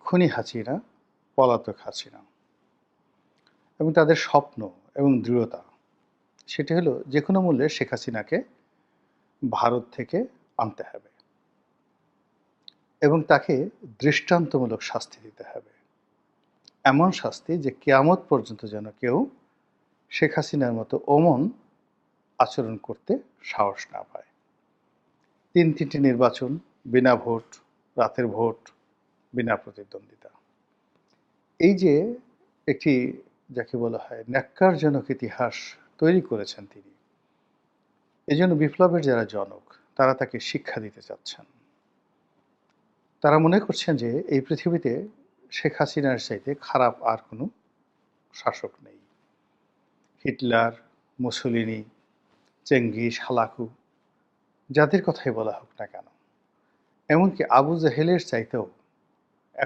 খুনি হাসিনা, পলাতক হাসিনা এবং তাদের স্বপ্ন এবং দৃঢ়তা সেটি হলো যেকোনো মূল্যে শেখ হাসিনাকে ভারত থেকে আনতে হবে এবং তাকে দৃষ্টান্তমূলক শাস্তি দিতে হবে। এমন শাস্তি যে কিয়ামত পর্যন্ত যেন কেউ শেখ হাসিনার মতো অমন আচরণ করতে সাহস না পায়। ৩টি নির্বাচন, বিনা ভোট, রাতের ভোট, বিনা প্রতিদ্বন্দ্বিতা। এই যে একটি যাকে বলা হয় ন্যক্কারজনক ইতিহাস তৈরি করেছেন তিনি, এজন্য বিপ্লবের যারা জনক তারা তাকে শিক্ষা দিতে চাচ্ছেন। তারা মনে করছেন যে এই পৃথিবীতে শেখ হাসিনার চাইতে খারাপ আর কোনো শাসক নেই। হিটলার, মুসোলিনি, চেঙ্গিস, হালাকু যাদের কথাই বলা হোক না কেন, এমনকি আবু জাহেলের চাইতেও